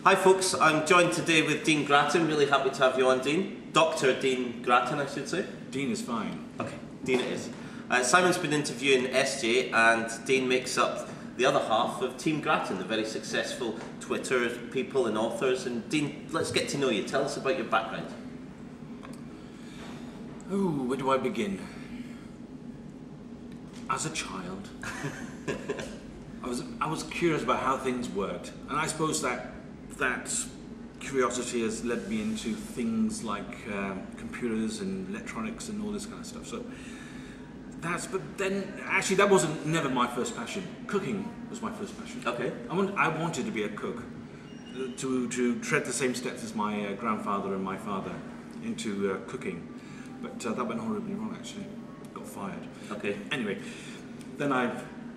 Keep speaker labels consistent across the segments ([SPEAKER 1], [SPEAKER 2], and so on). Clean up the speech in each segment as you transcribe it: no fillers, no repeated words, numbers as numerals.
[SPEAKER 1] Hi folks, I'm joined today with Dean Gratton. Really happy to have you on, Dean. Dr. Dean Gratton, I should say.
[SPEAKER 2] Dean is fine.
[SPEAKER 1] Okay, Dean it is. Simon's been interviewing SJ, and Dean makes up the other half of Team Gratton, the very successful Twitter people and authors. And Dean, let's get to know you. Tell us about your background.
[SPEAKER 2] Oh, where do I begin? As a child, I was curious about how things worked, and I suppose that curiosity has led me into things like computers and electronics and all this kind of stuff. So but then actually that wasn't never my first passion. Cooking was my first passion.
[SPEAKER 1] Okay.
[SPEAKER 2] I wanted to be a cook, to tread the same steps as my grandfather and my father into cooking, but that went horribly wrong. Actually, got fired.
[SPEAKER 1] Okay.
[SPEAKER 2] Anyway, then I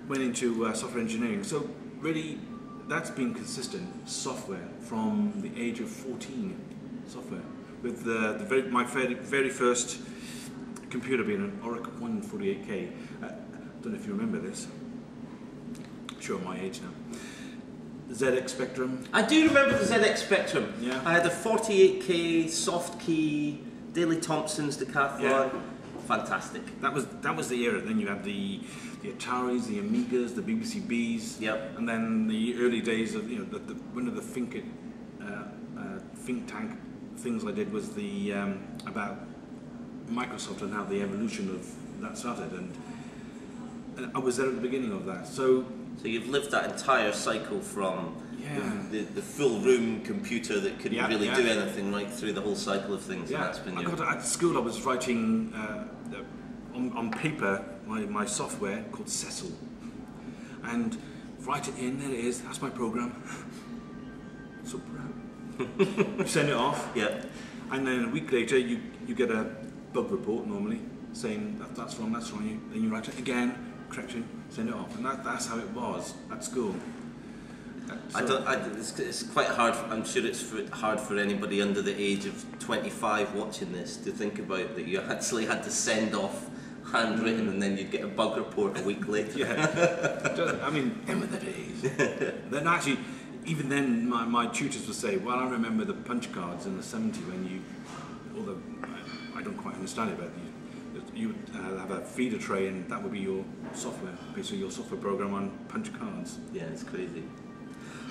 [SPEAKER 2] went into software engineering. So really, that's been consistent software from the age of 14. Software with my very first computer being an Oracle 148K. Don't know if you remember this. Sure, my age now. The ZX Spectrum. I
[SPEAKER 1] do remember the ZX Spectrum.
[SPEAKER 2] Yeah.
[SPEAKER 1] I had the 48K, soft key, Daley Thompson's Decathlon. Yeah. Fantastic.
[SPEAKER 2] That was the era. Then you had the Ataris, the Amigas, the BBC Bs.
[SPEAKER 1] Yep.
[SPEAKER 2] And then the early days of one of the think tank things I did was the about Microsoft and how the evolution of that started, and I was there at the beginning of that. So
[SPEAKER 1] you've lived that entire cycle from the full room computer that couldn't really do anything, right through the whole cycle of things.
[SPEAKER 2] Yeah.
[SPEAKER 1] And that's been
[SPEAKER 2] at school I was writing on paper my software called Cecil, and write it in, there it is, that's my program. So proud. You send it off, and then a week later you get a bug report normally saying that's wrong, then you write it again, correction, send it off, and that's how it was at school.
[SPEAKER 1] It's quite hard. I'm sure it's hard for anybody under the age of 25 watching this to think about that you actually had to send off handwritten and then you'd get a bug report a week later.
[SPEAKER 2] Yeah, I mean, them were the days. Then actually, even then, my tutors would say, well, I remember the punch cards in the 70s when although I don't quite understand it, but you would have a feeder tray and that would be your software, basically your software program on punch cards.
[SPEAKER 1] Yeah, it's crazy.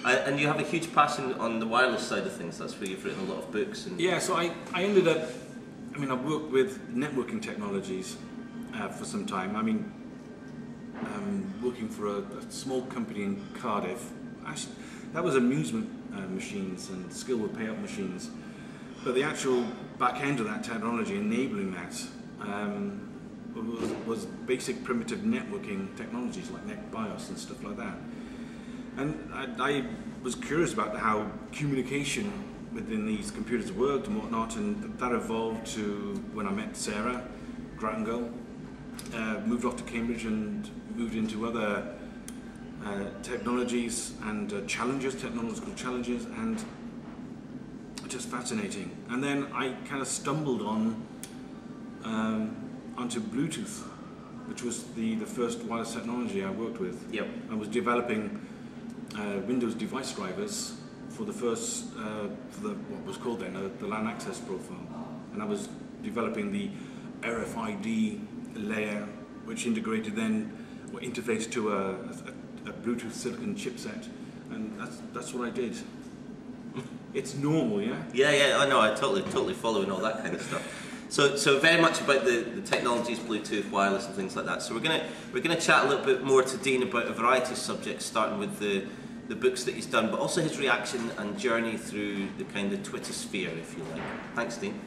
[SPEAKER 1] And you have a huge passion on the wireless side of things. That's where you've written a lot of books.
[SPEAKER 2] Yeah, so I ended up, I've worked with networking technologies for some time. Working for a small company in Cardiff. Actually, that was amusement machines and skill with payout machines. But the actual back end of that technology, enabling that, was basic primitive networking technologies like NetBIOS and stuff like that. And I was curious about how communication within these computers worked and whatnot, and that evolved to when I met Sarah, Gratton girl, moved off to Cambridge and moved into other technologies and technological challenges, and just fascinating. And then I kind of stumbled onto Bluetooth, which was the first wireless technology I worked with.
[SPEAKER 1] Yep.
[SPEAKER 2] I was developing Windows device drivers for the first, what was called then the LAN access profile, and I was developing the RFID layer, which integrated then, or interfaced to a Bluetooth silicon chipset, and that's what I did. It's normal, yeah?
[SPEAKER 1] Yeah, I know. I totally follow and all that kind of stuff. So very much about the technologies, Bluetooth, wireless, and things like that. So we're gonna chat a little bit more to Dean about a variety of subjects, starting with the books that he's done, but also his reaction and journey through the kind of Twitter sphere, if you like. Thanks, Dean.